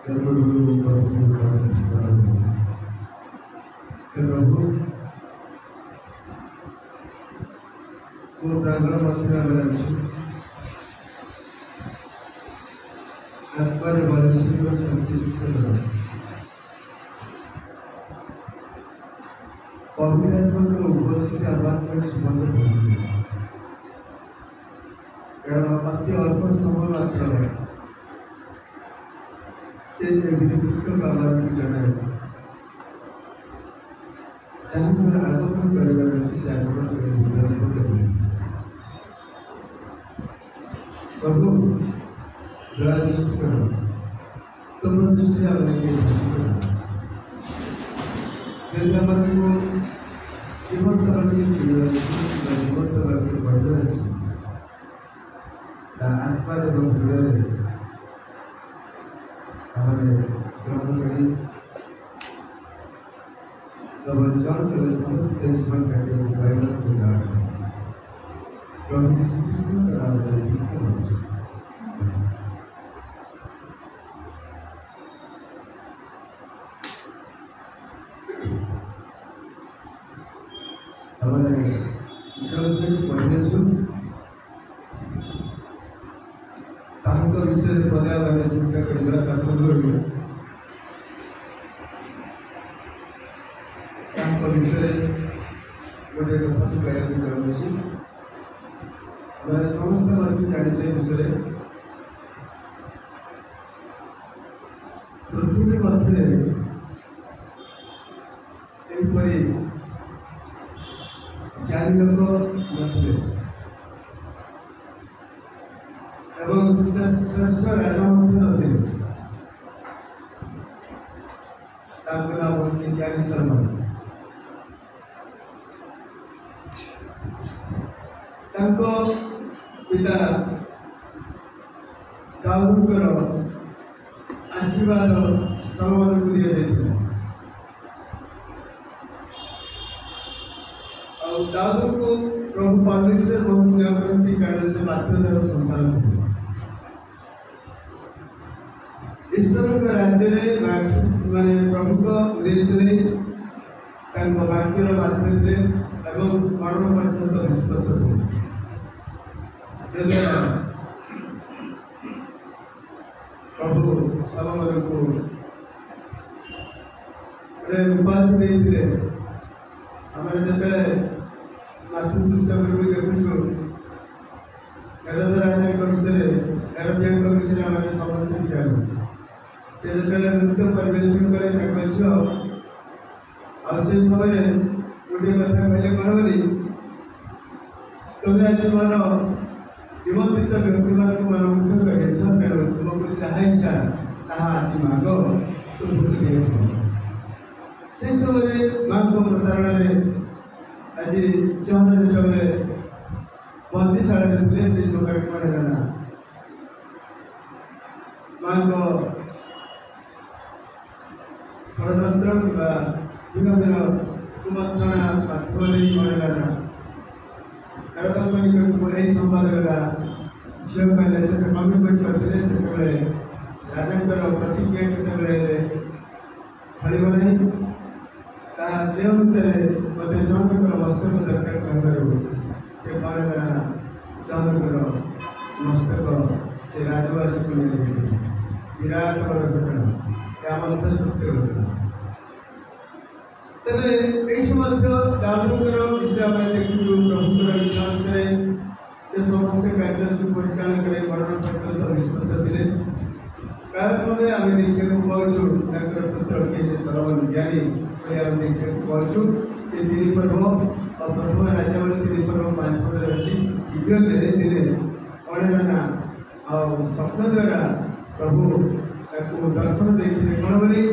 प्रभु वो प्रांगण मंदिर में अच्छी आत्मा बलशील और शक्तियुक्त करो। पवित्र उपस्थित आत्मा जीवन कारण अति अल्प समय मात्र से पुस्तक आवाज जनाए जहाँ पर आगमन कर आगमन प्रभु दया दृष्टि करो तुम दृष्टि जीवन आत्मा हृदय ग्रहण करी प्रवचन के समस्त जीवन प्रभु यीशु कृष्ण का विषय पर्यावरण चिंता करने विषय गोटे कथा कहना चाहूँगी समस्त मानव जाने विषय पृथ्वी मध्य ज्ञानी लोक नथिले एवं श्रेष्ठ राजा नथिले नाम होची ज्ञानी शर्मा पिता दाऊदर आशीर्वाद सलमान को दिया जाता दाऊद को प्रभु परमेश्वर बहुत स्नेह करती कारण से मातृदार संतान ईश्वर का राज्य माने प्रभु का उद्देश्य वाक्यर माध्यम एवं मरण पर्यंत विश्वस्त प्रभु सलमान को उपाधि देते मातृ पुस्तक देखु हेरोद राजा विषय हेरोदिया विषय आम समस्त जानू से नृत्य परिवेशन करे झील से समय गोटे कथा कहले कौन बोली तुम्हें आज मोर निमंत्रित व्यक्ति मान मुख्य कर तुमको जहाँ इच्छा ताहा आज मांग तुमको दिया से समय माँ को प्रतारण आज जहाँ जो बंदीशाला थे से समय पड़ेगा माँ को षड्यंत्र भिन्न भिन्न कुमंत्रणा माध्यम पड़ेगा यही संवाद गला झील कहले से कमिटमेंट करते से राजा प्रतिज्ञा के फल नहीं से अनुसार मत चंद्रकर मस्तक दरकार से कौन चंद्रकर मस्तक से राजवासी को विराट घटना सत्य घटना तेरे दाऊदर विषय आम देखु प्रभुर विषय अनुसार से समस्त कार्य परिचालन कर मरण पर्यंत विश्वस्त थे कालक्रमे आम देखा पाचु पुत्र किए सलमान ज्ञानी देखा पाचु ये तीन पर्व और प्रथम राज्य तीन पर्व 5 पद अच्छी दिने कौन स्वप्न द्वारा प्रभु दर्शन देखते कौन बोली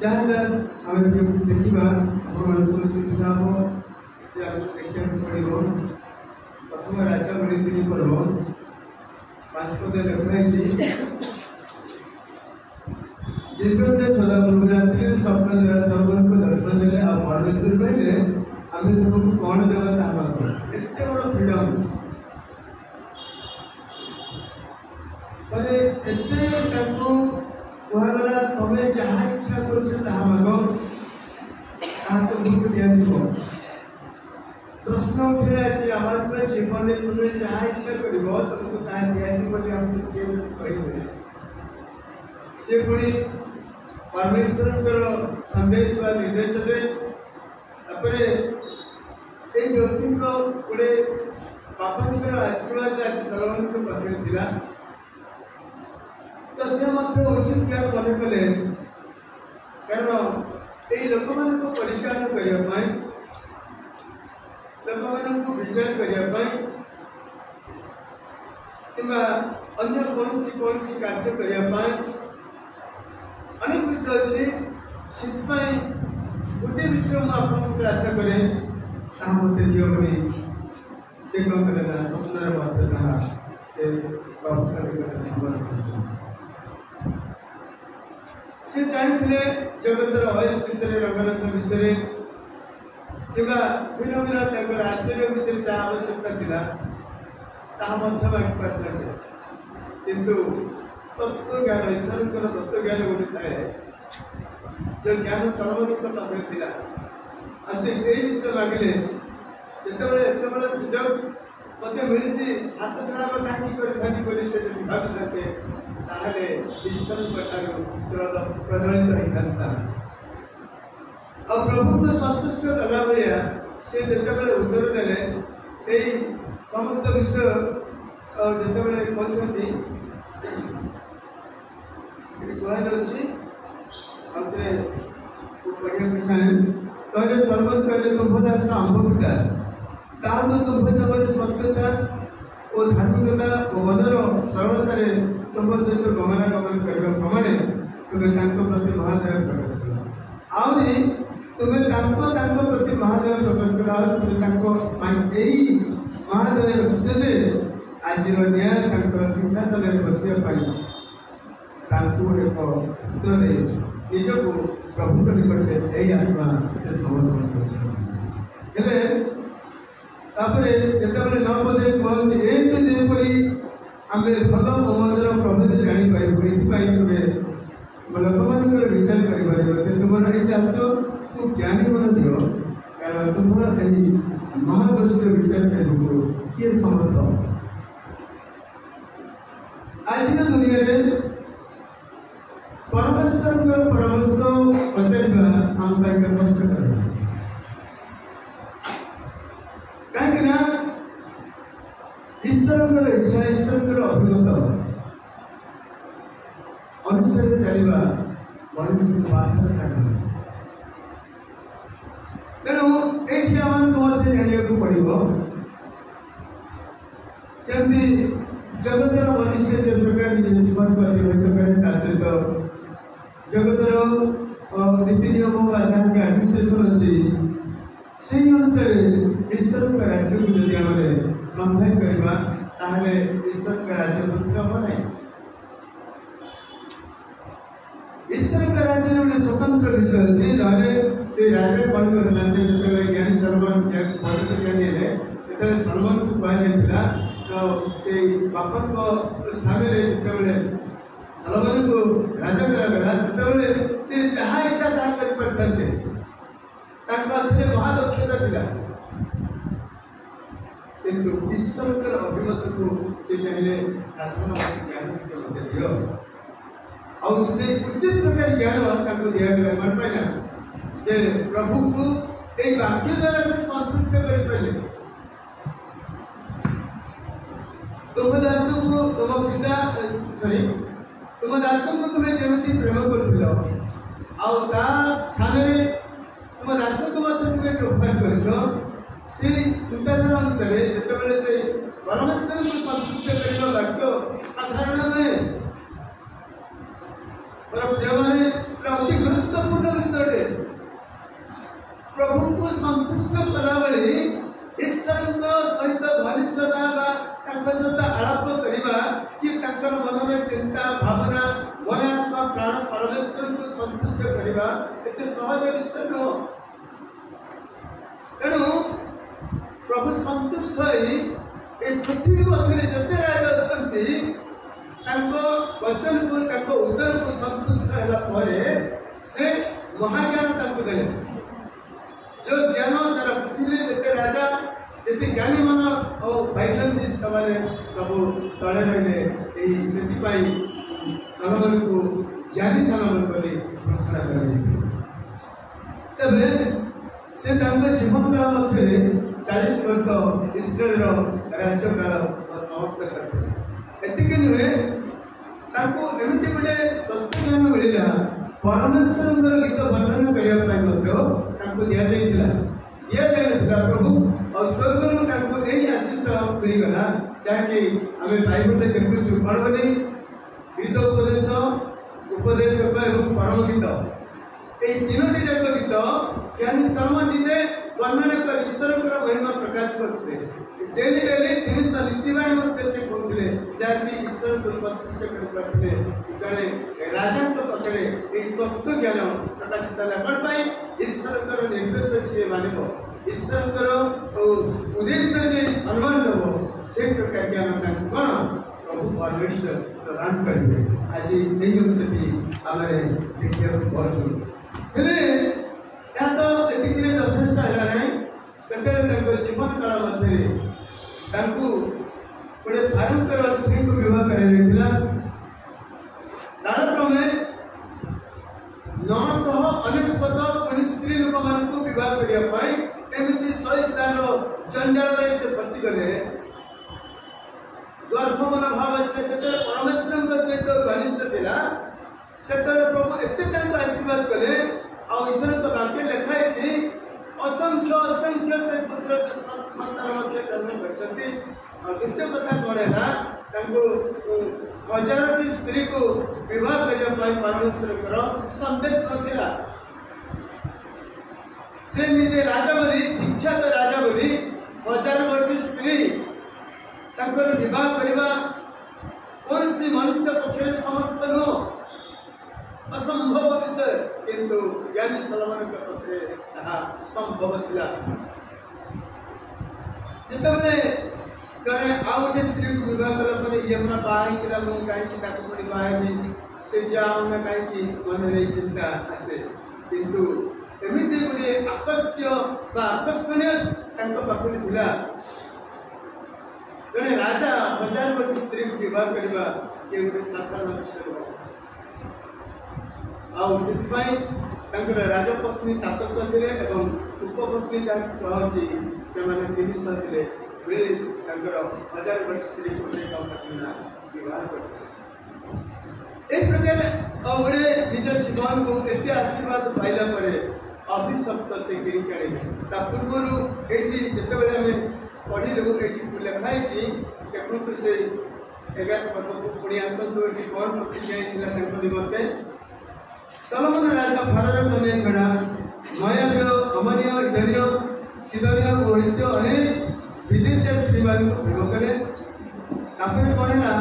जहाँ जहाँ आम देखा आपको सुविधा हो देखा पड़ो प्रथम राज्य 3 पर्व 5 पद लिखाई जीवन सदा रात्रि स्वप्न द्वारा सलमान को दर्शन देले आ परमेश्वर कहले आम तुमको कौन देवा एत बड़ फ्रीडम ମାନେ ଏତେ ତାଙ୍କୁ କୁହାଗଲା ତମେ ଯାହା ଇଚ୍ଛା କରୁଛ ତାହା ମାଗ, ତାହା ତୁମକୁ ଦିଆଯିବ। ପ୍ରଶ୍ନ ଉଠିଲା ଯେ ଆମର ଜୀବନରେ ତୁମେ ଯାହା ଇଚ୍ଛା କରିବ ତୁମକୁ ତାହା ଦିଆଯିବ ବୋଲି ଆମକୁ କିଏ କହିବେ? ସେ ପୁଣି ପରମେଶ୍ୱରଙ୍କର ସନ୍ଦେଶ ବା ନିର୍ଦ୍ଦେଶ ଦେ। ତାପରେ এই ବ୍ୟକ୍ତିଙ୍କ ଗୋଟେ ବାପାଙ୍କର ଆଶୀର୍ବାଦ ଆଜି ସଲୋମନଙ୍କ ପାଖରେ ଥିଲା। ତ ସେ ମଧ୍ୟ ଉଚିତ ଜ୍ଞାନ ମନେ କଲେ, କାରଣ এই ଲୋକମାନଙ୍କୁ ପରିଚାଳନା କରିବା ପାଇଁ, ଲୋକମାନଙ୍କୁ ବିଚାର କରିବା ପାଇଁ କିମ୍ବା ଅନ୍ୟ କୌଣସି କାର୍ଯ୍ୟ କରିବା ପାଇଁ ଅନେକ ବିଷୟ ଅଛି। ସେଥିପାଇଁ ଗୋଟିଏ ବିଷୟ ମୁଁ ଆପଣଙ୍କୁ ଆଶା କରେ, ତାହା ମୋତେ ଦିଅ ବୋଲି ସେ କ'ଣ କଲେ ନା ସ୍ୱପ୍ନରେ ମଧ୍ୟ ତାହା ସେ ପ୍ରଭୁଙ୍କ ନିକଟରେ ସମର୍ପଣ। ସେ ଜାଣିଥିଲେ ଜଗତର ଅୟସ ବିଷୟରେ, ରଙ୍ଗରସ ବିଷୟରେ କିମ୍ବା ଭିନ୍ନ ଭିନ୍ନ ତାଙ୍କର ଆଶ୍ଚର୍ଯ୍ୟ ବିଷୟରେ ଯାହା ଆବଶ୍ୟକତା ଥିଲା ତାହା ମଧ୍ୟ ମାଗି ପାରିଥିଲେ। କିନ୍ତୁ ତତ୍ତ୍ୱଜ୍ଞାନ, ଈଶ୍ୱରଙ୍କର ତତ୍ତ୍ୱଜ୍ଞାନ ଗୋଟେ ଥାଏ, ଯେଉଁ ଜ୍ଞାନ ସଲୋମନଙ୍କ ପାଖରେ ଥିଲା। ଆଉ ସେ ଏଇ ବିଷୟ ମାଗିଲେ, ଯେତେବେଳେ ସୁଯୋଗ ମୋତେ ମିଳିଛି ହାତ ଛଡ଼ା କାହିଁକି କରିଥାନ୍ତି ବୋଲି ସେ ଯଦି ଭାବିଥାନ୍ତେ, ତାହେଲେ ଈଶ୍ୱରଙ୍କ ଠାରୁ ପ୍ରଜ୍ୱଳିତ ହେଇଥାନ୍ତା। ଆଉ ପ୍ରଭୁଙ୍କ ସନ୍ତୁଷ୍ଟ କଲା ଭଳିଆ ସେ ଯେତେବେଳେ ଉତ୍ତର ଦେଲେ, ଏଇ ସମସ୍ତ ବିଷୟ ଯେତେବେଳେ କହୁଛନ୍ତି କୁହାଯାଉଛି, ଆଉଥରେ ପଢ଼ିବାକୁ ଚାହେଁ। କହିଲେ ସଲୋମନ କହିଲେ, ତୁମ୍ଭ ଦାସ ଆମ୍ଭ ପିତା, ତାହାକୁ ତୁମ୍ଭ ଜୀବନରେ ସତ୍ୟତା ଓ ଧାର୍ମିକତା ଓ ମନର ସରଳତାରେ ତୁମ୍ଭ ସହିତ ଗମନାଗମନ କରିବା ପ୍ରମାଣେ ତୁମେ ତାଙ୍କ ପ୍ରତି ମହାଦୟ ପ୍ରକାଶ କର। ଆହୁରି ତୁମେ ତାଙ୍କ ପ୍ରତି ମହାଦୟ ପ୍ରକାଶ କର। ଆଉ ତୁମେ ତାଙ୍କ ଏଇ ମହାଦୟ ରଖିଛ ଯେ ଆଜିର ନ୍ୟାୟ ତାଙ୍କର ସିଂହାସନରେ ବସିବା ପାଇଁ ତାଙ୍କୁ ଏକ ପୁତ୍ର ଦେଇ ନିଜକୁ ପ୍ରଭୁଙ୍କ ନିକଟରେ ଏହି ଆତ୍ମା ସେ ସମର୍ପଣ କରୁଛନ୍ତି। ହେଲେ ତାପରେ ଯେତେବେଳେ 9 ପଦରେ କୁହାଯାଉଛି, ଏମିତି ଯେପରି ଆମେ ଭଲ ଓ ମନ୍ଦର ପ୍ରଭେଦ ଜାଣିପାରିବୁ, ଏଥିପାଇଁ ତୁମେ ଲୋକମାନଙ୍କର ବିଚାର କରିପାରିବ ଯେ ତୁମର ଏହି ଦାସ ତୁ ଜ୍ଞାନୀ ମନ ଦିଅ, କାରଣ ତୁମର ଏହି ମହାଗୋଷ୍ଠୀର ବିଚାର କରିବାକୁ କିଏ ସମର୍ଥ? ଆଜିର ଦୁନିଆରେ ପରମେଶ୍ୱରଙ୍କର ପରାମର୍ଶ ପଚାରିବା ଆମ ପାଇଁ କଷ୍ଟକର। କାହିଁକି ନା ଈଶ୍ୱରଙ୍କର ଇଚ୍ଛା, ଈଶ୍ୱରଙ୍କର ଅଭିମତ ଅନୁସାରେ ଚାଲିବା ମନୁଷ୍ୟଙ୍କ ବାହାର କାରଣ। ତେଣୁ ଏଇଠି ଆମମାନଙ୍କୁ ମଧ୍ୟ ଜାଣିବାକୁ ପଡ଼ିବ, ଯେମିତି ଜଗତର ମନୁଷ୍ୟ ଯେ ପ୍ରକାର ନିଜ ଜୀବନକୁ ଅତିବାହିତ କରେ, ତା ସହିତ ଜଗତର ନୀତି ନିୟମ ବା ଯାହାକି ଆଡମିନିଷ୍ଟ୍ରେସନ ଅଛି, ସେହି ଅନୁସାରେ ଈଶ୍ୱରଙ୍କ ରାଜ୍ୟକୁ ଯଦି ଆମେ କମ୍ପାଇନ୍ କରିବା, ତାହେଲେ ଈଶ୍ୱରଙ୍କ ରାଜ୍ୟ ବୃଦ୍ଧି ହେବ ନାହିଁ। ଈଶ୍ୱରଙ୍କ ରାଜ୍ୟରେ ଗୋଟେ ସ୍ୱତନ୍ତ୍ର ବିଷୟ ଅଛି। ନହେଲେ ସେ ରାଜା କ'ଣ କରିଥାନ୍ତେ, ସେତେବେଳେ ଜ୍ଞାନୀ ସଲୋମନ ପର୍ଯ୍ୟନ୍ତ ଜ୍ଞାନୀ ହେଲେ, ଯେତେବେଳେ ସଲୋମନକୁ କୁହାଯାଇଥିଲା, ତ ସେଇ ବାପାଙ୍କ ସ୍ଥାନରେ ଯେତେବେଳେ ସଲୋମନକୁ ରାଜା କରାଗଲା, ସେତେବେଳେ ସେ ଯାହା ଇଚ୍ଛା ତାହା କରିପାରିଥାନ୍ତେ। ତାଙ୍କ ହାତରେ ମହାଦକ୍ଷତା ଥିଲା, କିନ୍ତୁ ଈଶ୍ୱରଙ୍କର ଅଭିମତକୁ ସେ ଚାହିଁଲେ ସାଧାରଣ ଜ୍ଞାନ ଟିକେ ମୋତେ ଦିଅ। ଆଉ ସେ ଉଚିତ ପ୍ରକାର ଜ୍ଞାନ ତାଙ୍କୁ ଦିଆଗଲା କ'ଣ ପାଇଁ ନା, ଯେ ପ୍ରଭୁଙ୍କୁ ଏଇ ବାକ୍ୟ ଦ୍ୱାରା ସେ ସନ୍ତୁଷ୍ଟ କରିପାରିଲେ। ତୁମ ଦାସଙ୍କୁ ତୁମେ ଯେମିତି ପ୍ରେମ କରୁଥିଲ, ଆଉ ତା ସ୍ଥାନରେ ତୁମ ଦାସଙ୍କୁ ମଧ୍ୟ ତୁମେ ଗ୍ରହଣ କରିଛ, ସେଇ ଚିନ୍ତାଧାରା ଅନୁସାରେ ଯେତେବେଳେ ସେ ପରମେଶ୍ୱରଙ୍କୁ ସନ୍ତୁଷ୍ଟ କରିବା ବାକ୍ୟ ସାଧାରଣ ନୁହେଁ, ପ୍ରିୟମାନେ ଅତି ଗୁରୁତ୍ୱପୂର୍ଣ୍ଣ ବିଷୟଟେ। ପ୍ରଭୁଙ୍କୁ ସନ୍ତୁଷ୍ଟ କଲାବେଳେ ଈଶ୍ୱରଙ୍କ ସହିତ ଘନିଷ୍ଠତା ବା ତାଙ୍କ ସହିତ ଆଳାପ କରିବା, କି ତାଙ୍କର ମନର ଚିନ୍ତା ଭାବନା, ମନ ଆତ୍ମା ପ୍ରାଣ ପରମେଶ୍ୱରଙ୍କୁ ସନ୍ତୁଷ୍ଟ କରିବା ଏତେ ସହଜ ବିଷୟ ନୁହଁ। ତେଣୁ ପ୍ରଭୁ ସନ୍ତୁଷ୍ଟ ହୋଇ ଏ ପୃଥିବୀ ମଧ୍ୟରେ ଯେତେ ରାଜ ଅଛନ୍ତି वचन को उदर को संतुष्ट है से महाज्ञान देले जो ज्ञान सारा पृथ्वी जिते राजा जिते ज्ञानी मन और पाई सब तले रही सलमन को ज्ञानी सलमन बोली घोषणा कर से जीवन काल मध्य 40 वर्ष इस्राएल राज्य काल समाप्त करते नुहे एमती गोटे तत्वज्ञान मिलला परमेश्वर गीत वर्णन करने दिया प्रभु और स्वर्ग यही आशीष मिलगला जहाँकि आम बाइबल देखुचु कौन बोली गीत उपदेश उपदेश एवं परम गीत ये तीनोटी जाक गीत ज्ञानी शर्मा निजे वर्णन कर ईश्वर महिमा प्रकाश करते डेली डेली जिन नीतिवाणी मध्य से कहते जहाँकि ईश्वर को संतुष्ट करते जड़े राजा पाखे ये तत्व ज्ञान प्रकाशित है कौन ईश्वर निर्देश जी मानव ईश्वर उद्देश्य जी सम्मान दब से प्रकार ज्ञान कौन प्रभु परमेश्वर प्रदान करेंगे आज ये जिनस आम देखा पाचु तो ये यथेष है जीवन काल मध्य गोटे भयंकर स्त्री को विवाह कालक्रमे 900 स्त्री लोक मान बह करने शैतान जंजाल से फसीगले गर्भमन भाव से परमेश्वर सहित घनिष्ठ था से प्रभु एत आशीर्वाद कले ईश्वर तो वाक्य लिखाई असंख्य असंख्य से पुत्र संतान जन्म कर द्वितीय कथा कौन है हजार स्त्री को विवाह करने परमेश्वर संदेश ना से निजे राजा बोली विख्यात राजा बोली 1000 स्त्री विवाह करने कौन सी मनुष्य पक्ष समर्थ नो असंभव विषय किंतु ज्ञानी सलमन पक्षे संभव था जिते जड़े आउ गोटे स्त्री को विवाह कला ये बाहर मुझे कहीं बाहरी से जाऊना कहीं मन में चिंता आसे किंतु एमती गोटे आकर्षणीय पाखे था जड़े राजा 1000 स्त्री को विवाह करने ये गोटे साधारण विषय आउे राजपत्नी 700 थे उपपत्नी जहाँ कहूँ से 300 थे मिली 1000 स्त्री को विवाह करते एक प्रकार गोटे निज जीवन को एत आशीर्वाद पाइला अभिशप्त से गिरी काढ़े पूर्व ये आम पढ़लु ये लिखाई देखो से 11 पद को पुणी आसतु ये कौन प्रतिज्ञा निमंते सलमन राजा फरार कन्या छड़ा मयाव्य अमनीय इधनीय सिदनीय गणित अनेक विदेशी स्त्री मान प्रेम कले कौन है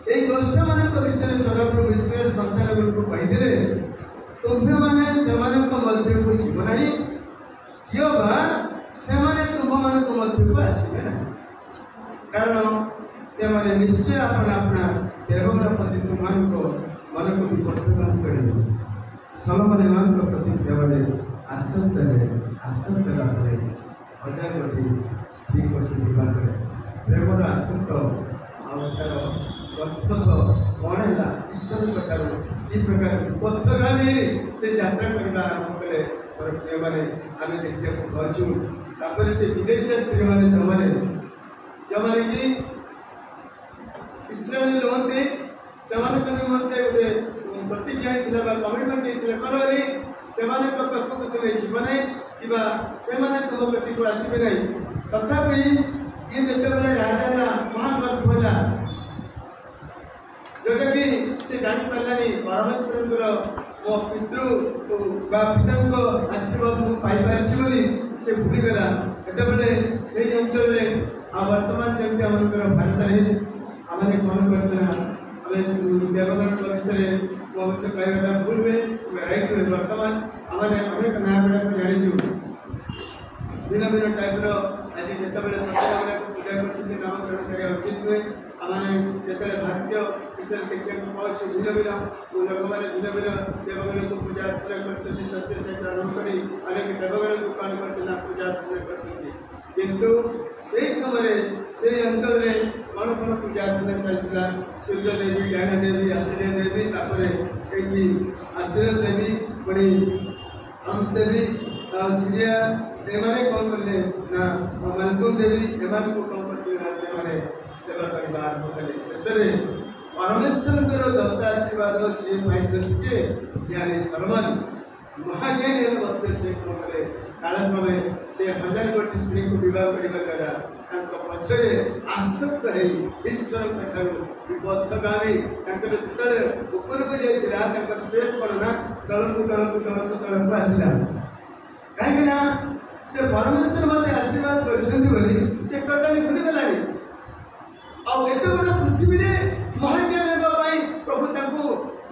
ये गोष्ठ मान विषय सदाप्रभु इस्राएल संतान को कही तुम्हें मैंने मध्य को जीवनाणी किए से तुम मान मध्य को आसवे ना कारण से निश्चय अपना देवता प्रति तुम मन को विपत्तमान करेंगे सलमन मान प्रतिक्रिया बड़े आसक्त रास्ते 1000 स्त्री को से विवाह करे प्रेमर आसक्त आर कौन है ईश्वर प्रकार ये प्रकार पथगामी से यात्रा करने आरंभ कले प्रिय मैंने आम देखा पाचु से विदेशी स्त्री मैंने जो कि इस्राएल रुहति से निमंते गोटे प्रतिज्ञा कमिटमेंट कौन से पाखक तुम जीवन कि तुम प्रति को आसबे ना तथापि ये जो राजा महागर्भ है जोटा कि से जापारानी परमेश्वर मो पितृ पिता आशीर्वाद मुझे पाई से भूलीगला एतबले से अंचल वर्तमान जमी आम भारत आम कौन कर देवगण विषय अवश्य कहना भूल हुए राइट हुए वर्तमान आम अनेक ना गुड़ा जाचु भिन्न भिन्न टाइप आज जिते पूजा कर ଏମିତି ନାମକରଣ କରିବା ଉଚିତ ନୁହେଁ। ଆମେ ଯେତେବେଳେ ଭାରତୀୟ ବିଷୟରେ ଦେଖିବାକୁ ପାଉଛୁ ଭିନ୍ନ ଭିନ୍ନ ଲୋକମାନେ ଭିନ୍ନ ଭିନ୍ନ ଦେବଗଣକୁ ପୂଜା ଅର୍ଚ୍ଚନା କରିଛନ୍ତି। ସତ୍ୟ ସହିତ ଆରମ୍ଭ କରି ଅନେକ ଦେବଗଣକୁ କ'ଣ କରିଛନ୍ତି ନା ପୂଜା ଅର୍ଚ୍ଚନା କରିଛନ୍ତି। କିନ୍ତୁ ସେଇ ସମୟରେ ସେଇ ଅଞ୍ଚଳରେ କ'ଣ କ'ଣ ପୂଜା ଅର୍ଚ୍ଚନା ଚାଲିଥିଲା? ସୂର୍ଯ୍ୟ ଦେବୀ, ଜ୍ଞାନ ଦେବୀ, ଆଶ୍ଚର୍ଯ୍ୟ ଦେବୀ, ତାପରେ ଏଇଠି ଆଶ୍ଚର୍ଯ୍ୟ ଦେବୀ, ପୁଣି ହଂସ ଦେବୀ, ସିରିଆ ଏମାନେ କ'ଣ କଲେ ନା ମାଲକୁମ ଦେବୀ ଏମାନଙ୍କୁ କ'ଣ କରିଥିଲେ ନା ସେମାନେ ସେବା କରିବା ଆରମ୍ଭ କଲେ। ଶେଷରେ ପରମେଶ୍ୱରଙ୍କର ଦତ୍ତ ଆଶୀର୍ବାଦ ଯିଏ ପାଇଛନ୍ତି ଯେ ଜ୍ଞାନୀ ସଲମାନ ମହାଜ୍ଞାନୀ ମଧ୍ୟ ସେ କ'ଣ କଲେ କାଳକ୍ରମେ ସେ 1000 କୋଟି ସ୍ତ୍ରୀଙ୍କୁ ବିବାହ କରିବା ଦ୍ୱାରା ତାଙ୍କ ପଛରେ ଆସକ୍ତ ହେଇ ଈଶ୍ୱରଙ୍କ ଠାରୁ ବିପଥଗାମୀ ତାଙ୍କର ଯେତେବେଳେ ଉପରକୁ ଯାଇଥିଲା ତାଙ୍କ ସ୍ଟେପ୍ କ'ଣ ନା ତଳକୁ ତଳକୁ ତଳକୁ ତଳକୁ ଆସିଲା। କାହିଁକି ନା ସେ ପରମେଶ୍ୱର ମୋତେ ଆଶୀର୍ବାଦ କରିଛନ୍ତି ବୋଲି ସେ ଟୋଟାଲି ଭୁଲିଗଲାଣି। ଆଉ ଏତେ ବଡ଼ ପୃଥିବୀରେ ମହାଜ୍ଞାନ ହେବା ପାଇଁ ପ୍ରଭୁ ତାଙ୍କୁ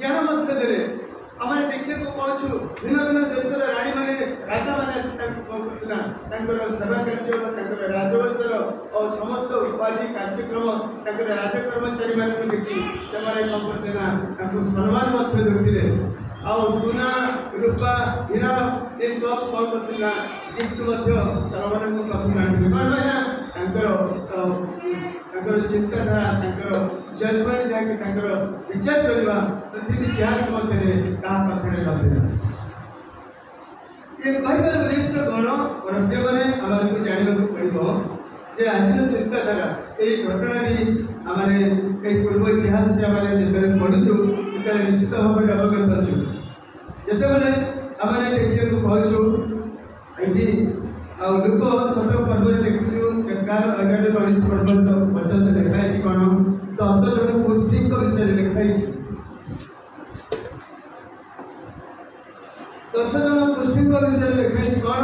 ଜ୍ଞାନ ମଧ୍ୟ ଦେଲେ। ଆମେ ଦେଖିବାକୁ ପାଉଛୁ ଭିନ୍ନ ଭିନ୍ନ ଦେଶର ରାଣୀମାନେ ରାଜାମାନେ ଆସି ତାଙ୍କୁ କ'ଣ କରୁଥିଲା ତାଙ୍କର ସେବା କାର୍ଯ୍ୟ ତାଙ୍କର ରାଜବଂଶର ସମସ୍ତ ଉପାଧି କାର୍ଯ୍ୟକ୍ରମ ତାଙ୍କର ରାଜକର୍ମଚାରୀମାନଙ୍କୁ ଦେଖି ସେମାନେ କ'ଣ କରୁଥିଲେ ନା ତାଙ୍କୁ ସମ୍ମାନ ମଧ୍ୟ ଦେଉଥିଲେ। ଆଉ ସୁନା ରୂପା ହୀରା ଏସବୁ କ'ଣ କରୁଥିଲେ ନା ଗିଫ୍ଟ ମଧ୍ୟ ସଲମାନଙ୍କ ପାଖକୁ ଆଣିଥିଲେ। କ'ଣ ପାଇଁ ନା ତାଙ୍କର ଚିନ୍ତାଧାରା ତାଙ୍କର ଜଜମେଣ୍ଟ ଯାହାକି ତାଙ୍କର ବିଚାର କରିବା ପୃଥିବୀ ଇତିହାସ ମଧ୍ୟରେ କାହା ପାଖରେ ନଥିଲା। ଏ କହିବାର ଉଦ୍ଦେଶ୍ୟ କ'ଣ? ପ୍ରିୟମାନେ ଆମକୁ ଜାଣିବାକୁ ପଡ଼ିବ ଯେ ଆଜିର ଚିନ୍ତାଧାରା ଏଇ ଘଟଣାଟି ଆମେ ଏଇ ପୂର୍ବ ଇତିହାସଟି ଆମେ ଯେତେବେଳେ ପଢ଼ୁଛୁ ସେତେବେଳେ ନିଶ୍ଚିତ ଭାବରେ ଅବଗତ ଅଛୁ। ଯେତେବେଳେ ଆମେ ଦେଖିବାକୁ ପାଉଛୁ ଏଠି ଆଉ ଲୋକ ଛୋଟ ପର୍ବରେ ଦେଖୁଛୁ 11-19 ପର୍ଯ୍ୟନ୍ତ ଲେଖା ହେଇଛି କ'ଣ 10 ଜଣ ଗୋଷ୍ଠୀଙ୍କ ବିଷୟରେ ଲେଖା ହେଇଛି। 10 ଜଣ ଗୋଷ୍ଠୀଙ୍କ ବିଷୟରେ ଲେଖା ହେଇଛି କ'ଣ?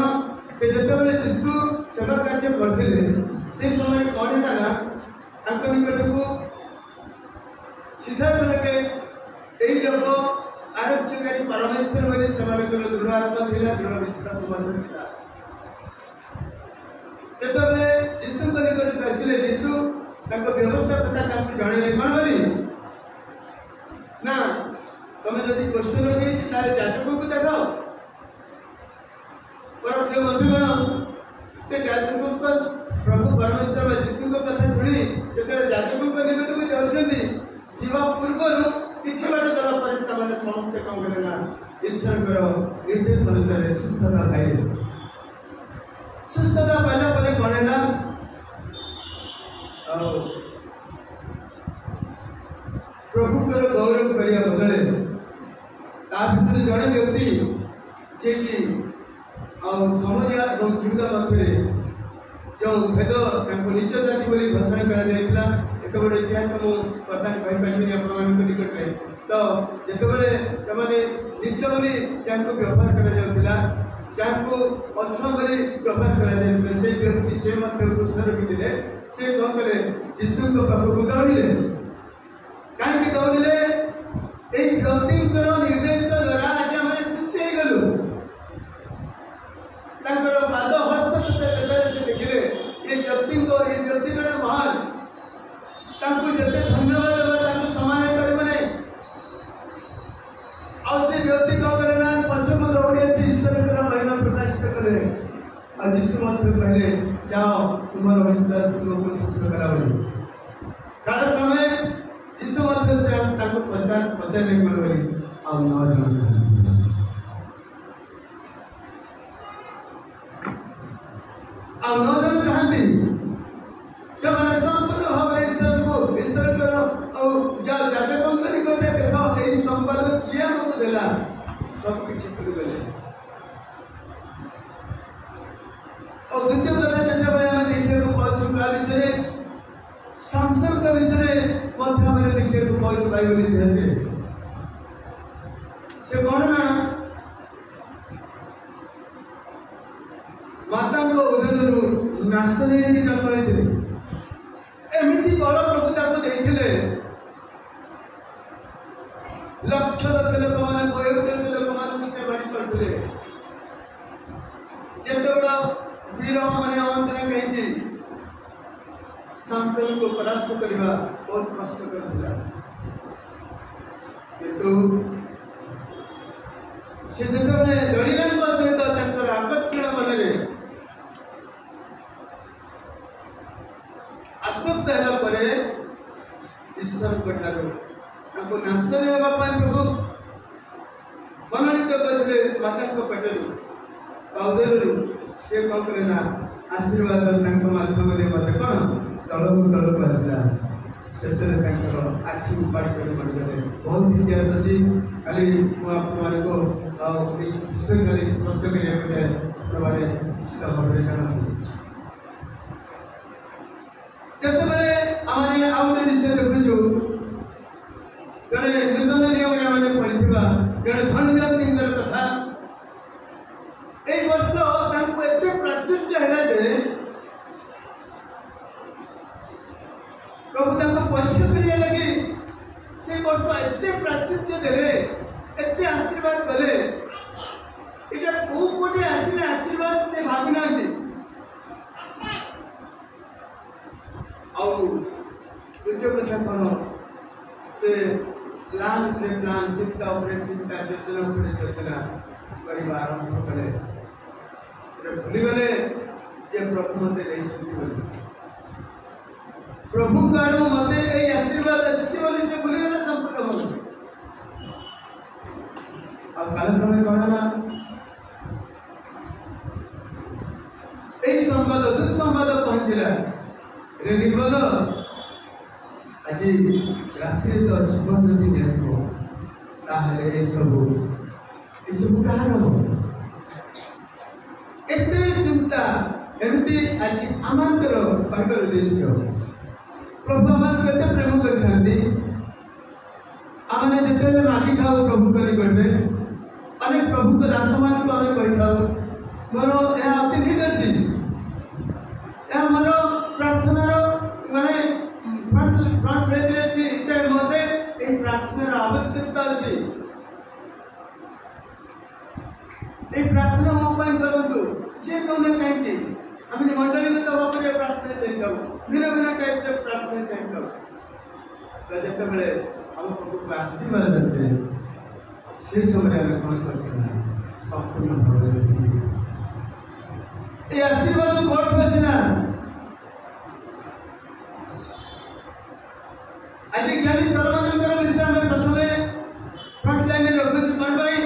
ସେ ଯେତେବେଳେ ଯୀଶୁ ସେବା କାର୍ଯ୍ୟ କରିଥିଲେ ସେ ସମୟରେ କ'ଣ ହେଲା ନା ତାଙ୍କ ନିକଟକୁ ସିଧାସଳଖ ଏଇ ଲୋକ ଆରୋଗ୍ୟକାରୀ ପରମେଶ୍ୱର ବୋଲି ସେମାନଙ୍କର ଦୃଢ଼ ଆତ୍ମା ଥିଲା, ଦୃଢ଼ ବିଶ୍ୱାସ ମଧ୍ୟ ଥିଲା। ଯେତେବେଳେ ଯୀଶୁଙ୍କ ନିକଟକୁ ଆସିଲେ ଯୀଶୁ ତାଙ୍କ ବ୍ୟବସ୍ଥା କଥା ତାଙ୍କୁ ଜଣେଇଲେ କ'ଣ ବୋଲି ନା ତମେ ଯଦି କଷ୍ଟ ଲଗେଇଛି ତାହେଲେ ଯାଜକଙ୍କୁ ଦେଖାଅ। ପ୍ରିୟ ବନ୍ଧୁଗଣ ସେ ଯାଜକଙ୍କ ପ୍ରଭୁ ପରମେଶ୍ୱର ବା ଯୀଶୁଙ୍କ କଥା ଶୁଣି ଯେତେବେଳେ ଯାଜକଙ୍କ ନିକଟକୁ ଯାଉଛନ୍ତି ଯିବା ପୂର୍ବରୁ କିଛି ବାଟ ଗଲା ପରେ ସେମାନେ ସମସ୍ତେ କ'ଣ କଲେ ନା ଈଶ୍ୱରଙ୍କର ନିର୍ଦ୍ଦେଶ ଅନୁସାରେ ସୁସ୍ଥତା ପାଇଲେ। ସୁସ୍ଥତା ପାଇଲା ପରେ କ'ଣ ହେଲା ଆଉ ପ୍ରଭୁଙ୍କର ଗୌରବ କରିବା ବଦଳରେ ତା ଭିତରେ ଜଣେ ବ୍ୟକ୍ତି ଯିଏକି ଆଉ ସମରିଆ ଏବଂ ଯୁହୁଦା ମଧ୍ୟରେ ଯେଉଁ ଭେଦ ତାଙ୍କୁ ନିଚ ଜାତି ବୋଲି ଘୋଷଣା କରାଯାଇଥିଲା। ଏତେ ବଡ଼ ଇତିହାସ ମୁଁ ବର୍ତ୍ତମାନ କହିପାରିବିନି ଆପଣମାନଙ୍କ ନିକଟରେ। ତ ଯେତେବେଳେ ସେମାନେ ନିଚ ବୋଲି ଯାହାକୁ ବ୍ୟବହାର କରାଯାଉଥିଲା ଯାହାକୁ ଅଛୁଆଁ ବୋଲି ବ୍ୟବହାର କରାଯାଇଥିଲା ସେଇ ବ୍ୟକ୍ତି ସେ ମଧ୍ୟ କୁଷ୍ଠ ରୋଗୀଥିଲେ। ସେ କ'ଣ କଲେ ଯୀଶୁଙ୍କ ପାଖକୁ ଦୌଡ଼ିଲେ। କାହିଁକି ଦୌଡ଼ିଲେ? ଏଇ ବ୍ୟକ୍ତିଙ୍କର ନିର୍ଦ୍ଦେଶ ଦ୍ୱାରା ଆଜି ଆମେ ସୁସ୍ଥ ହେଇଗଲୁ। ତାଙ୍କର ପାଦ ହସ୍ତ ସହିତ ଯେତେବେଳେ ସେ ଦେଖିଲେ ଏ ବ୍ୟକ୍ତି ଜଣେ ମହାନ, ତାଙ୍କୁ ଯେତେ ଧନ୍ୟବାଦ ଦେବା ତାଙ୍କୁ ସମାନ ହେଇପାରିବ ନାହିଁ। ଆଉ ସେ ବ୍ୟକ୍ତି କ'ଣ କଲେ ନା ପଛକୁ ଦୌଡ଼ି ଆସି ଈଶ୍ୱରଙ୍କର ମହିମା ପ୍ରକାଶିତ କଲେ। ଆଉ ଯୀଶୁ ମଧ୍ୟ କହିଲେ ଯାଅ ତୁମର ବିଶ୍ୱାସ ତୁମକୁ ସୁସ୍ଥ କଲା ବୋଲି। କାଳକ୍ରମେ ଯୀଶୁ ମଧ୍ୟ ସେ ତାଙ୍କୁ ପଚାରିଲେ କ'ଣ ବୋଲି ଆଉ 9 ଜଣ ଆଉ 9 ଜଣ କାହାନ୍ତି? ସେମାନେ ସମ୍ପୂର୍ଣ୍ଣ ଭାବରେ ଈଶ୍ୱରଙ୍କର ଆଉ ଯାଜକଙ୍କ ନିକଟରେ ଦେଖ ଏଇ ସମ୍ବାଦ କିଏ ଆମକୁ ଦେଲା ସବୁ କିଛି ଭୁଲିଗଲେ। ଆଉ ଦ୍ୱିତୀୟ କଥା ଯେତେବେଳେ ଆମେ ଦେଖିବାକୁ ପାଉଛୁ କାହା ବିଷୟରେ ସାମସନଙ୍କ ବିଷୟରେ ମଧ୍ୟ ଆମେ ଦେଖିବାକୁ ପାଉଛୁ ବାଇବଲ ଇତିହାସରେ। ସେ କ'ଣ ନା ମାତାଙ୍କ ଉଦରରୁ ନାଶନ ହେଇକି ଜନ୍ମ ହେଇଥିଲେ। ଏମିତି ବଳ ପ୍ରଭୁ ତାଙ୍କୁ ଦେଇଥିଲେ ଲକ୍ଷ ଲକ୍ଷ ଲୋକମାନଙ୍କୁ ଲୋକମାନଙ୍କୁ ସେ ମାରି କରିଥିଲେ। ଯେତେବେଳେ ବୀର ମାନେ ଅନ୍ତରଙ୍ଗ ହେଇଛି सामसन को परास्त करवा बहुत कष्टकर था किंतु से जेतबे दलिलान सहित तंकर आकर्षण मन आसक्त है परे ईश्वर ठार नाश प्रभु मनोनीत करते माता पेटरू कौदरू से कौन करे ना आशीर्वाद माध्यम मत कौन तलक आसला शेष आखि उपाड़ी कर मरिगले बहुत इतिहास अच्छी खाली विषय खाली स्पष्ट करने निश्चित भाव में जानते ଯେତେବେଳେ ଆମେ ଆଉ ଗୋଟେ ବିଷୟ ଦେଖୁଛୁ ଜଣେ ନୂତନ ନିୟମରେ ଆମେ ପଢ଼ିଥିବା ଜଣେ ଧନୀ ବ୍ୟକ୍ତିଙ୍କର କଥା ଏଇ ବର୍ଷ ତାଙ୍କୁ ଏତେ ପ୍ରାଚୁର୍ଯ୍ୟ ହେଲା ଯେ ପ୍ରଭୁ ତାଙ୍କ ପରୀକ୍ଷା କରିବା ଲାଗି ସେ ବର୍ଷ ଏତେ ପ୍ରାଚୁର୍ଯ୍ୟ ଦେଲେ ଏତେ ଆଶୀର୍ବାଦ କଲେ ଏଇଟା କୋଉ ପଟେ ଆସିଲେ ଆଶୀର୍ବାଦ ସେ ଭାବି ନାହାନ୍ତି द्वितीय प्रथा कौन से प्लान चिंता चिंता योजना करवा आरंभ कले भूलीगले जे प्रभु मत प्रभु आड़ मत आशीर्वाद आसी से भूलीगले संपूर्ण कालक्रम कौन है संवाद दुस्संवाद पहुंचला निर्बोध आज रात तो जीवन जदि दिखाई सब कहार एत चिंता एमती आज आमर पाइबार उद्देश्य प्रभु आम के प्रेम करते आम जिते मागि था प्रभु करते अनेक प्रभु को दास मान को आम कर मोर यह अति ठीक अच्छी मोर प्रार्थनार माने फ्रंट पेज रे अछि जे मते ए प्रार्थनार आवश्यकता अछि ए प्रार्थना मो पय करंतु जे कोने कांती आमे मंडलीगत भाव रे प्रार्थना चाहिए भिन्न भिन्न टाइप रे प्रार्थना चाहिए तो जते बेले हम प्रभु को आशीर्वाद আছে से समय हम कोन करछना संपूर्ण भाव रे ए आशीर्वाद कोठ बसना आज ज्ञानी सर्वजनकर विषय में प्रथमे फ्रंट लाइन में रखुछि मन भाई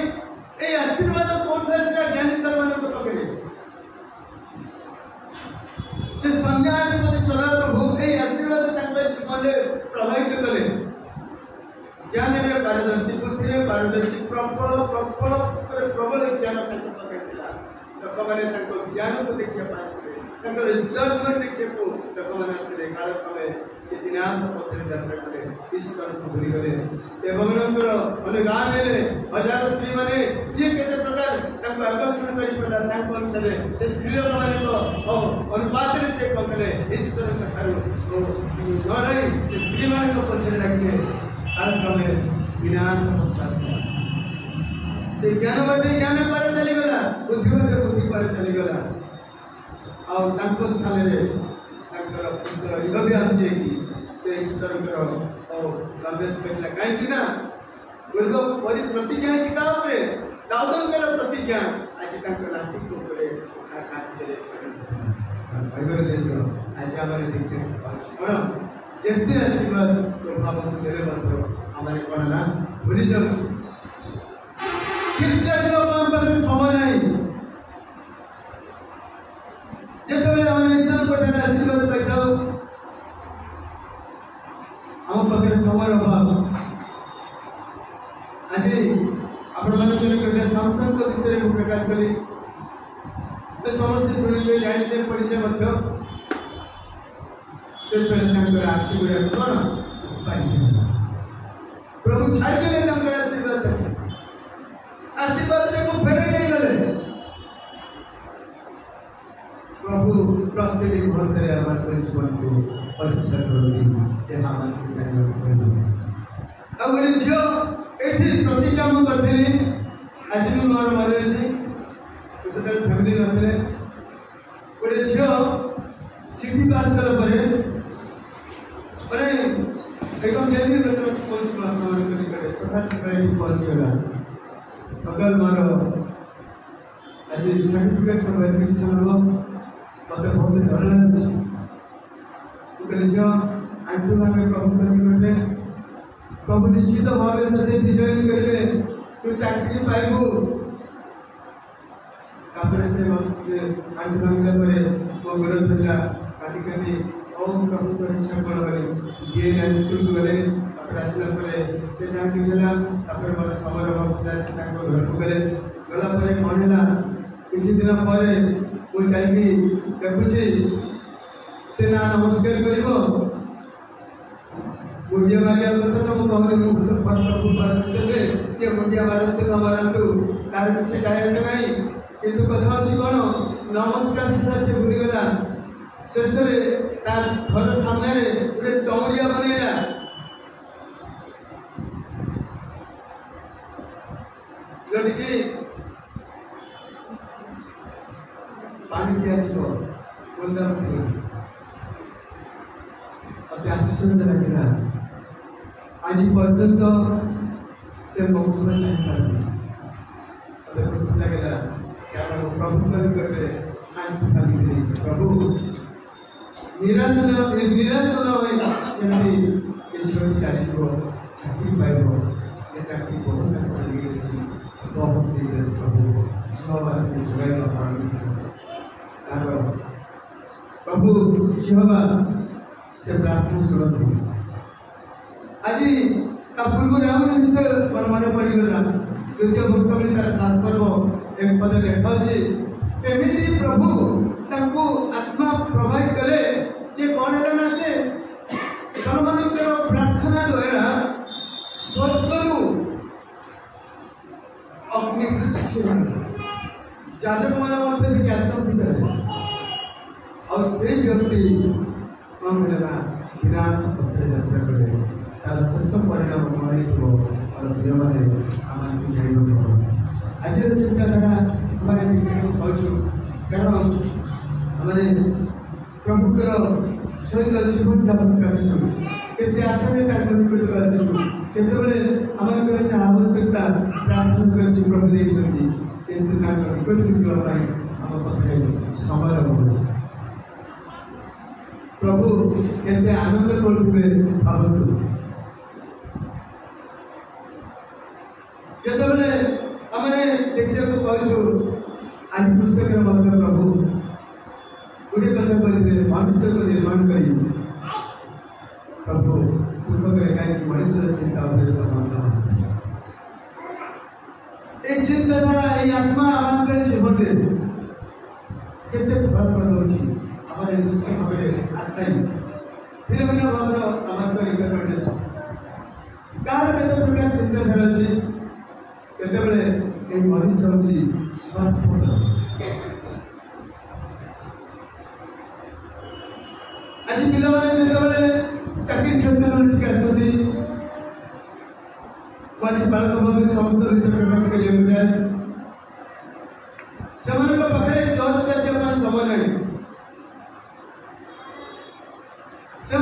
ए आशीर्वाद कोठ है ज्ञानी सर्वजन को पकड़े से संज्ञाधिपति सदा प्रभु ए आशीर्वाद तांको जीवन में प्रभावित कले ज्ञान रे पारदर्शी बुद्धि रे पारदर्शी प्रबल ज्ञान तांको पकड़ला लोक माने तांको ज्ञान को देखिया पास तांको जजमेंट देखिया को लोक माने से काल क्रमे से विनाश पथरे यात्रा कले ईश्वर को भूली गले एवं नंबर माने गान में हजार स्त्री माने ये केते प्रकार तांको आकर्षण करी पड़ा तांको अनुसार से स्त्री लोक माने को अनुपात रे से कहले ईश्वर के ठारो न रही से स्त्री माने को पथरे रखिए काल क्रमे विनाश पथरा से ज्ञान बाटे ज्ञान पड़े चली गला बुद्धि बाटे बुद्धि पड़े चली गला और तांको स्थान रे तांकर पुत्र इलव्यान जे की से ईश्वर और संदेश पेटला काई कि ना बोलबो परि प्रतिज्ञा के का ऊपर दाऊदन के प्रतिज्ञा आज तांकर नाटी को ऊपर कार्य चले भाईबर देश आज हमारे देखे और जेते आशीर्वाद प्रभाव को देले मात्र हमारे कोन ना भूली जाऊ किंतु जो पर समय नहीं जेते हम ईश्वर को आशीर्वाद पाइताऊ हम पाखे समय अभाव आज आपण मैंने सामसन को विषय में प्रकाश करी समस्ते शुणी जाने पड़े आखि गुड़ा कौन प्रभु छाड़ देले आशीर्वाद आशीर्वाद को फेर नहीं गले प्रभु प्रतिदिन भरते हमारे जीवन को परीक्षा करती हमारे झील ये प्रतिज्ञा मुझे करी आज भी मोर मन अच्छे फैमिली नए गोटे झील सीटी पास कला एकदम डेली निकटे सकाल सकाल पहुँचीगला अगर मार आज सर्टिफिकेट सब वेरिफिकेशन हम मत बहुत डर लगे आंटू भाव प्रभु निकटे प्रभु निश्चित भाव जब डिजाइन करेंगे तू चाकरी पाइबू तापर से आंटू भांगला मो गोड़ धरला काटी काटी ओम प्रभु तो इच्छा कौन गले ये स्कूल गले आसला से जहाँ किला मोर समय भावला से घर को गले गला कौन है किसी दिन पर मुझे देखुची से ना नमस्कार कर मुंडिया मारिया कथा ना मुझे प्रभु परमेश्वर दे कि मुंडिया मारतु न मारतु तार किसी जाए नहीं किंतु कथा अच्छी कौन नमस्कार सीधा से भूलीगला शेष घर सामने गोटे चौरिया बनैला जोटि पानी दिया बोलता अति आश्चर्य लगे आज पर्यंत से बहुत लगे प्रभु निकटे प्रभु निराश न जमी झील चली चाकरी पाइब से चाकरी बहुत बहुत प्रभु तार प्रभु झीवा से प्रार्थना शुणु आज पूर्व आउ गोटे विषय मोर मन पड़गला द्वितीय वंशावली तार 7 पर्व एक पद लेखा अच्छी केमिटी प्रभु तांको आत्मा प्रोवाइड कले जे कौन है ना से सर्वमानकर प्रार्थना द्वारा स्वर्गरु अग्नि वृष्टि जाजक मान मध्य कैप्शन भीतर और से व्यक्ति कौन है विनाश पत्र यात्रा करे तार शेष परिणाम कौन हो और प्रिय माने आम जान आज चिंताधारा आम कारण आम प्रभुकर सहित जीवन जापन करते आशा निकट आसुँ केतबले आम आवश्यकता प्रार्थना कर प्रभु देखते किंतु निकट जावाई आम पाखे समय अभाव प्रभु केते आनंद करुवे भावतु केतबले आमने देखिया को कहसु आज पुस्तक मध्य प्रभु गोटे कथा कहते मनुष्य को निर्माण करी प्रभु पूर्वक कहीं मनुष्य चिंता एक चिंताधारा ये आत्मा आम जीवन केते फल हमारे निश्चित भाव आशाई भिन्न भिन्न भाव आम रिक्वायरमेंट अच्छे कार केते प्रकार चिंताधारा अच्छी केते मनुष्य अच्छी स्वार्थपर आज पिलाने जो चाकरी क्षेत्र आसती आज बालक बंधु समस्त विषय प्रकाश कर जाए से पाखे चर्च आसवा समय नहीं से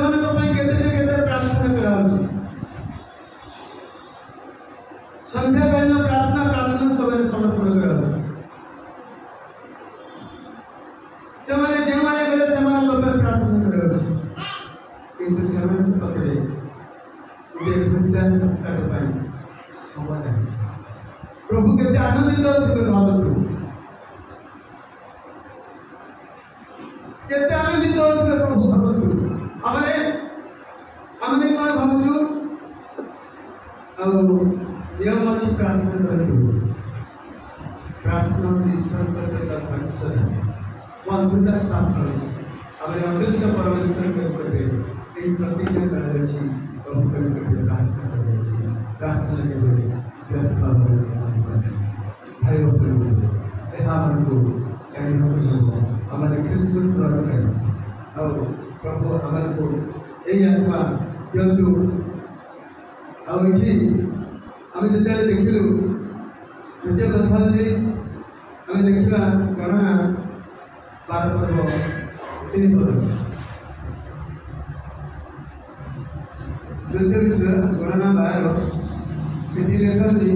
प्रार्थना कराऊँ संध्याकालीन प्रार्थना समय समर्पण कराऊँ से जो गले से प्रार्थना कराऊँ किंतु से पाखे गोटे सप्ताह समय नहीं प्रभु के आनंदित भावतु केते आनंदित प्रभु भावतु आमने कौन भावुँ नियम अच्छी प्रार्थना करूँ प्रार्थना ईश्वर सहित घनिष्ठ अंतरता स्थापना आम अदृश्य परमेश्वर के प्रतिज्ञा कर प्रभु प्रार्थना प्रार्थना के भाई आम ख्रीष्ट और प्रभु आम को यही आत्मा दिंतु आम जो देखलु द्वितीय कथा आम देखा गणना 12 पर्व 3 पद द्वितीय विषय गणना 12 से लेखा जी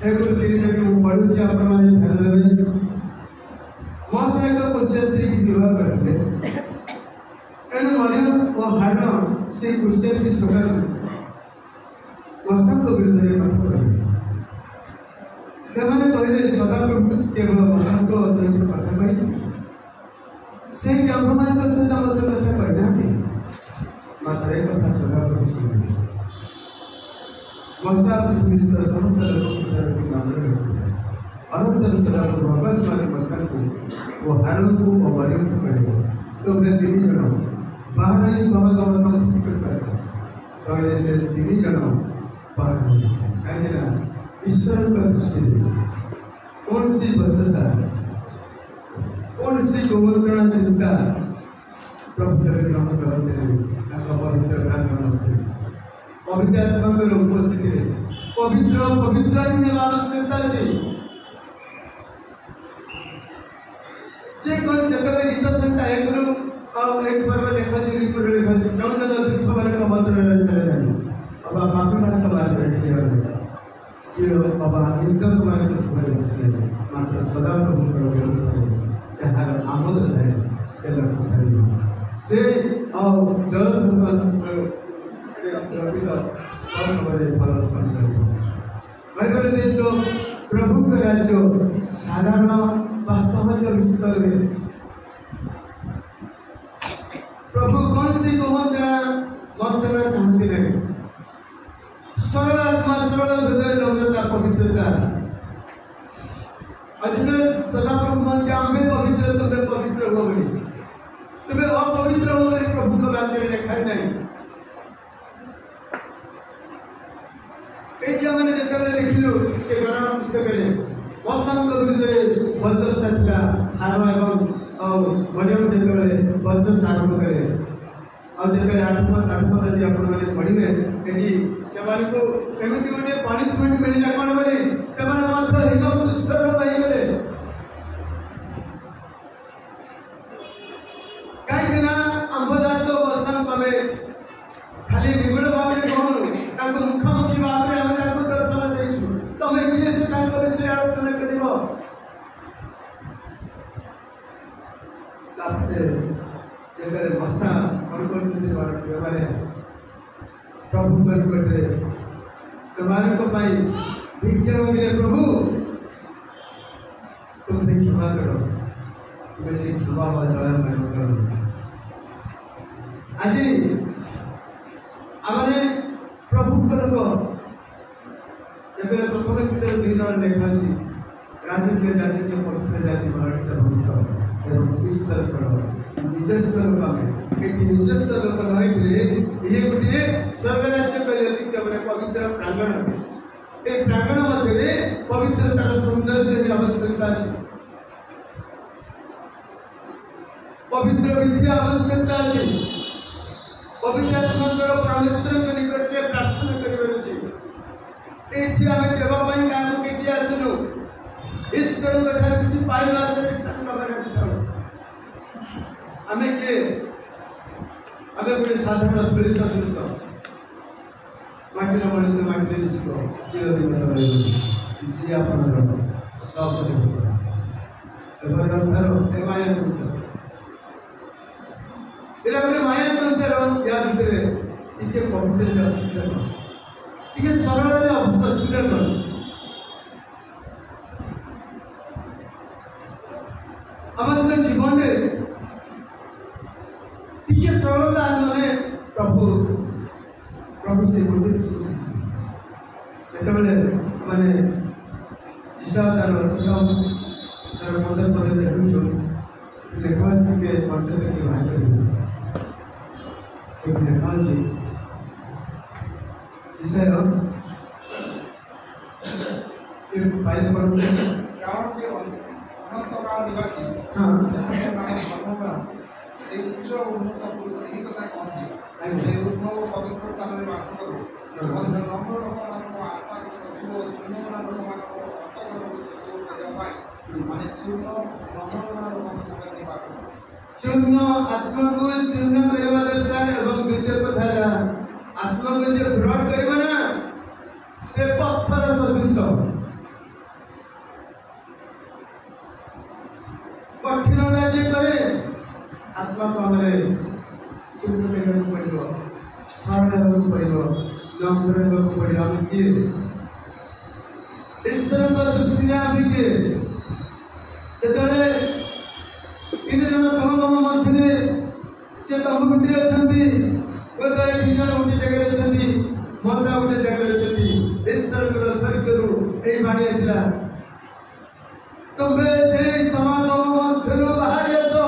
1 ରୁ 3 जाके ମୁଁ ପଢୁଛି ଆପଣ ମାନେ ଧ୍ୟାନ ଦେବେ। ମୋ ସହିତ କୁଶା ସ୍ତ୍ରୀ କି ବିବାହ କରିଥିଲେ ଏଣୁ ମରିୟମ ଓ ହାରଣ ସେ କୁଶା ସ୍ତ୍ରୀ ସକାଶେ ମଶାଙ୍କ ବିରୁଦ୍ଧରେ କଥା କହିଲେ। ସେମାନେ କହିଲେ ସଦାପ୍ରଭୁ କେବଳ ମଶାଙ୍କ ସହିତ କଥା କହିଛି, ସେ ଆମ୍ଭମାନଙ୍କ ସହିତ ମଧ୍ୟ କଥା କହିନାହାନ୍ତି। ମାତ୍ର ଏ କଥା ସଦାପ୍ରଭୁ ଶୁଣିଲେ। ମଶା ପୃଥିବୀସ୍ଥ ସମସ୍ତ ଲୋକଙ୍କ ନାମରେ ରଖିଥିଲେ। ଅନନ୍ତର ସଦାପ୍ରଭୁ ଅକସ୍ମାତ ମଶାଙ୍କୁ ଓ ହାରଣକୁ ଓ ମରିୟମକୁ କହିଲେ, ତୁମେ 3 ଜଣ ବାହାର ସହଗମନ ନିକଟକୁ ଆସ। ତଳେ ସେ 3 ଜଣ ବାହାର ହୋଇଛନ୍ତି। କାହିଁକି ନା ଈଶ୍ୱରଙ୍କ ଦୃଷ୍ଟିରେ କୌଣସି ବଚସା କୌଣସି କୁମନ୍ତ୍ରଣା ଚିନ୍ତା ପ୍ରଭୁରେ ଗ୍ରହଣ କରନ୍ତି ନାହିଁ। ତାଙ୍କ ପବିତ୍ର ପ୍ରାଙ୍ଗଣ ମଧ୍ୟରେ ପବିତ୍ର ଆତ୍ମାଙ୍କର ଉପସ୍ଥିତିରେ ପବିତ୍ର ହିଁ ହେବା ଆବଶ୍ୟକତା ଅଛି। ଯେତେବେଳେ ଗୀତ ସଂହିତା 1 ପର୍ବ ଲେଖାଛି ରିପୋର୍ଟ ଲେଖାଛି ଜଣ ଦୁଷ୍ଟମାନଙ୍କ ମନ୍ତ୍ରଣାରେ ଚାଲେ ନାହିଁ, ଅବା ପାପୀମାନଙ୍କ ମାର୍ଗରେ ଠିଆ ରହିଲା, କିଏ ଅବା ନିର୍ଦ୍ଦୋଷମାନଙ୍କ ସଭାରେ ବସିଲେ ନାହିଁ। ମାତ୍ର ସଦାପ୍ରଭୁଙ୍କର ବ୍ୟବସ୍ଥାରେ ଯାହାର ଆମୋଦ ଥାଏ ସେ ଲକ୍ଷ୍ୟ ଥାଏ। ସେ प्रभु के राज्य साधारण सहज विषय में प्रभु कौन सी मंत्रणा चाहती नहीं। सरल आत्मा सरल हृदय नम्रता पवित्रता सदा प्रभु मानते आम्हे पवित्र तुम्हें पवित्र हो गई, तुम्हें अपवित्र हो गई प्रभु को वाक्य लिखा नहीं। मैंने देखिलु से गणना पुस्तक वसंत विरुद्ध बचसा था हार एवं मरियम जिते बचस आरंभ करे आठपद आपण मैंने पढ़े एमती गोटे पनिशमेंट मिलला कौन बोली हिमपुष्ट होगले कहीं अंबदास बसंत आम खाली निगुड़ भाव में कहूँ मुखामुखी भाव में आम दर्शन देचु तुम किए से विषय आलोचना कर मशा कौन कर प्रभु निकटरे से भिक्षा मांगे प्रभु तुम क्षमा करो तुम्हें से क्षमा दया करो। आज आमने प्रभु लोक जब प्रथम गीत 2 लेखा राजकीय जातीय पवित्र जाति मराठा वंश एवं ईश्वर निजस्व लोक निजस्व लोक ये गोटे स्वर्ग राज्य कहले पवित्र प्रांगण ए प्रांगण मध्य पवित्रतार सौंदर्य आवश्यकता अच्छी, पवित्र विधि आवश्यकता अच्छी, पवित्र आत्माकर परमेश्वर के निकट में प्रार्थना कर देवाई गाँव किसी आसनु ईश्वर किसी पाइबा आम किए आम गोटे साधारण पुलिस सदृश माटिर मनुष्य माटिर निश्चित चिरदिन जी आप सब माया संसार ये गोटे माया संसार या भितर टे पवित्र असुविधा टे सरल असुविधा कौन आम जीवन टे सरलता मैंने प्रभु प्रभु से मैंने जिसा तार तार 15 पद देखु लेखा वर्ष देखिए भाषा लेखा जिसा फाइल पर पवित्र स्थान में बास करूँ चूर्ण आत्मा को चूर्ण करवा दरकार एवं द्वितीय कथा आत्मा को जो विरोध करिबा ना से पत्थर सदृश कठिनता जे करे आत्मा को हमरे चिंता करने को पड़िबो सरल होने को पड़िबो नम्र होने को पड़िबो हम किए ईश्वर का दृष्टि में हम किए जेतले इन जन समागम मध्यले जे तम भितर अछंती गोटे दी जन गोटे जगह अछंती मौसा गोटे जगह अछंती ईश्वर को स्वर्गरु एई बाणी आसिला तुम्हें से समागम मध्यरु बाहर आसो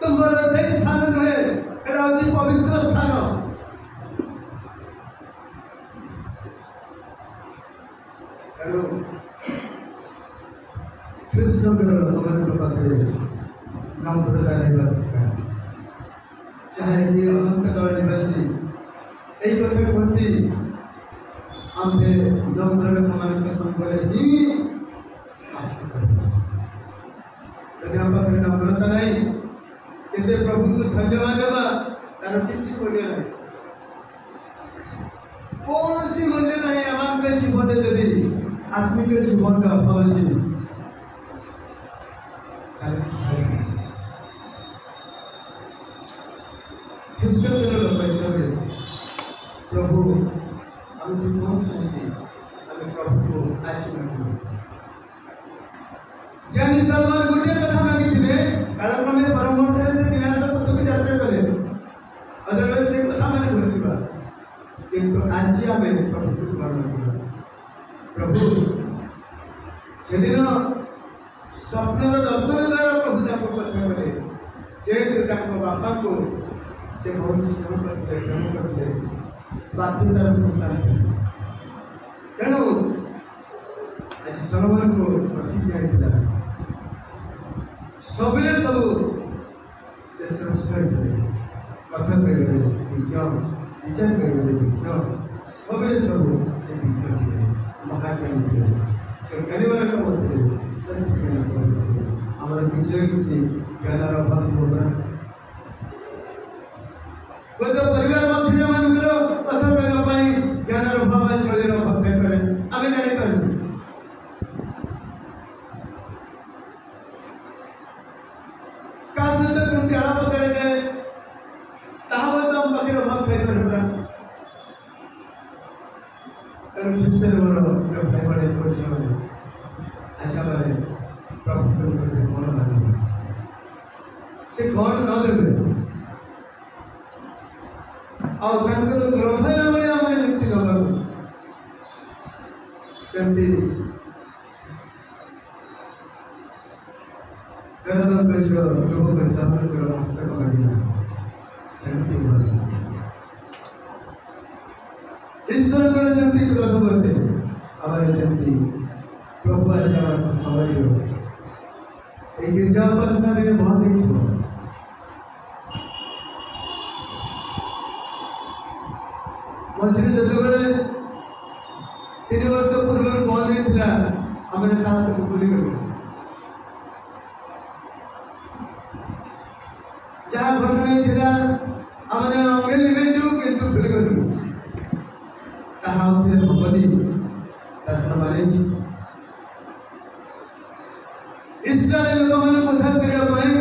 तुम्हारा से स्थान रहे एटा होची पवित्र स्थान हेलो कृष्ण के हमारे पाखे नाम पड़ता रहता है चाहे ये अनंत काल निवासी यही कथा कहती आमने नम्र हमारे के संपर्क ही आशा करते यदि हम पाखे नम्रता नहीं केते प्रभु को धन्यवाद देवा तार किछि बोलिया नहीं कौन सी मूल्य नहीं आम के जीवन यदि आत्मिक जीवन का अभाव अछि ख्रीष्ट प्रभु हम कौन चाहते हमें प्रभु को आशीर्वाद ज्ञानी सलमान गोटे कथा मागिथिले कालक्रमे परमहंसरे से विनाश पथ की यात्रा कले अदरवाइज से कथा माने भूलिबा किंतु आज हमें प्रभु को वर्णन किया प्रभु सेदिन स्वप्नर दर्शन द्वारा प्रभु ताको कथा कले जेहेतु ताको बापा को से बहुत स्नेह करते बाध्यतार संतान तेणु आज सलमान को प्रतिज्ञा होता सबरे सब से श्रेष्ठ कथा करेंगे विज्ञ विचार करेंगे विज्ञ सबरे सब से विज्ञ महाज्ञानी ज्ञानी मान मध्य श्रेष्ठ ज्ञान हमारे किसी किसी ज्ञान अभाव होगा गोटे परिवार मध्य मानकर कथा कहवाई ज्ञान अभाव शरीर अभाव करे आम जापर क्या सहित केमती आलाप कराए ताम पाखे अभाव खाई पारा तेणु ख्रीष्ट मोर भाई बड़े झील आज हमारे प्रभु मन लगे से कौन न देवे और क्रोध हमें मुक्ति नवा सेमती मस्तक सेमती ईश्वर जमी क्रोध करते हमारे जमी प्रभु आज समय गिरजा उपासना बहुत देखो मझे जो 3 वर्ष पूर्व बंद होता आम सब भूली गलु जहाँ घटना आम अंगे लिखु कितु भूली गलु हबनी मानी इस्राएल लोक मैंने उद्धार करने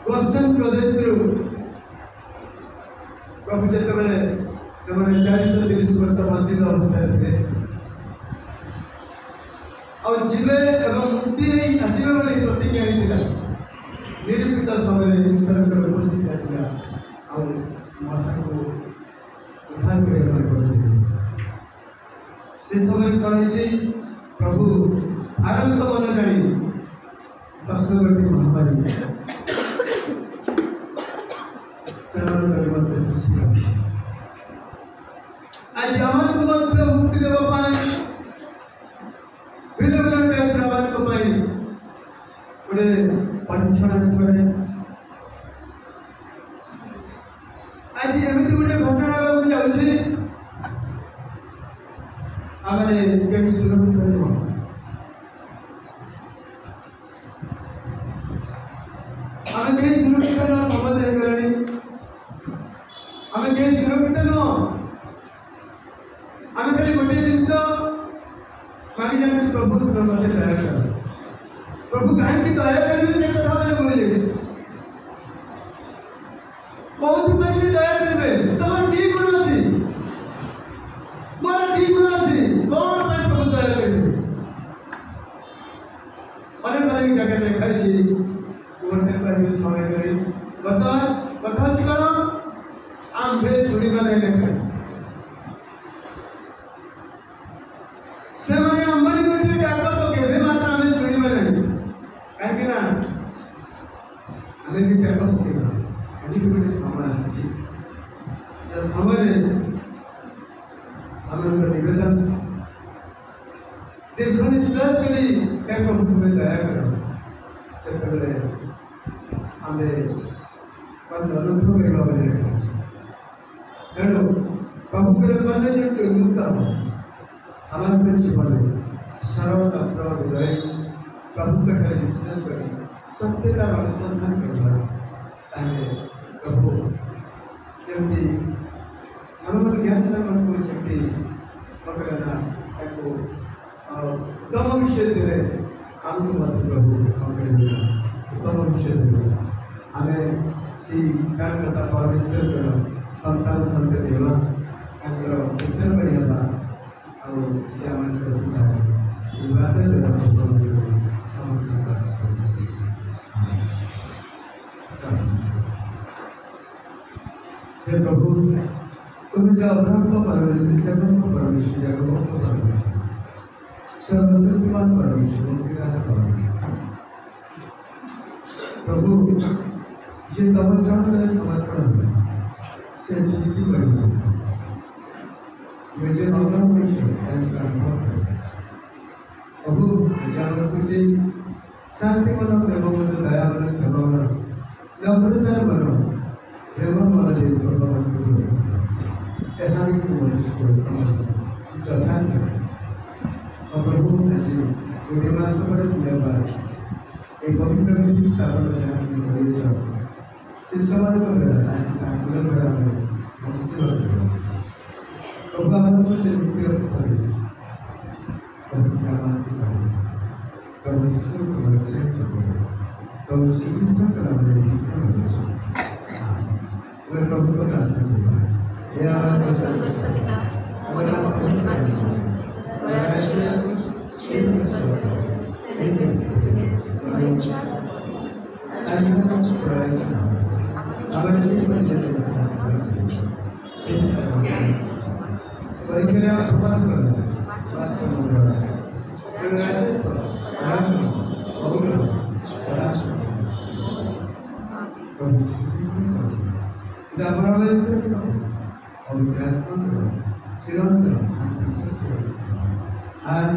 गोशन प्रदेश प्रभु जो 430 वर्ष बंधित अवस्था थे और जीवे एवं मुक्ति आसवे बोली प्रतिज्ञा होता निरूपित समय ईश्वर उपस्थित आसला मशा को उद्धार करने से समय कौन प्रभु आरंभ मन जानी 10 गोटी महामारी आज आम को मुक्ति देवा भिन्न भिन्न टाइप आम गोटे पंचना समय आज एमती गोटे घटना जाऊे आम सुरक्षित आमे के सुरक्षित न संबंध करनी आमे के सुरक्षित न आमे खाली गोटे जिनस मागी जाने प्रभु तुम मते दया कर प्रभु कहीं दया करेंगे से कथा मैंने बोली बहुत पैसे दया करेंगे तुम्हारा ठीक गुण अच्छी तुम्हारा ठीक गुण अच्छी कौन पाए प्रभु दया करेंगे अनेक अनेक जगह में खाई छी उन्हें पर भी समय करी बता चिकनो आम बे सुनी बने लेके से माने अम्बली गोटे डाका पके बे मात्रा में सुनी बने काहे कि ना हमें भी डाका पके ना अभी भी गोटे समय आसी जब समय हमें उनका निवेदन देखो निश्वास करी क्या प्रभु में दया करो से पहले हमें कल अनुभव करेगा बने तेणु प्रभु के करने जो उन्मुक्ता हो हमारे पे जीवन सरल अपना हृदय प्रभु के घर विश्वास करें सत्य का अनुसंधान करना ताकि प्रभु जल्दी सर्वत्र ज्ञान सर्वत्र को जल्दी पकड़ना एको उत्तम विषय दे हमको मत प्रभु पकड़ना उत्तम विषय दे हमें सी कारण कथा परमेश्वर करो संतान संत देवा अंदर उत्तर बढ़िया और से हमें करता है इबादत करना समझना हे प्रभु तुम जो अब्राहम को परमेश्वर जगह को परमेश्वर जगह को परमेश्वर सर्वशक्तिमान परमेश्वर उनके द्वारा परमेश्वर प्रभु ये तवज्जो का समर्पण से जीवित बनी मुझे अब्राहम को ऐसा अनुभव प्रभु जानवर कुछ शांति मनो प्रेम मनो दया मनो क्षमा मनो नम्रता मनो प्रेम मनो देव भगवान को ऐसा ही मनुष्य को चलान और प्रभु ऐसे गोटे मास पर व्यवहार एक पवित्र व्यक्ति स्थापन जहाँ की बड़ी सब से समान को मेरा आज का कुल मेरा मनुष्य प्रभु हमको से मुक्ति रखते प्रभु क्या मानते हैं प्रभु जिसको कमर से चुके प्रभु जिसको कमर में चुके मैं प्रभु को प्रार्थना करता ये आवाज़ स्वर्गस्थ पिता हमारा धन्यवाद और अच्छे क्षेत्र स्वर्ग से हमारी इच्छा हमारे जीवन परिक्रिया अपमान करना बात करना आज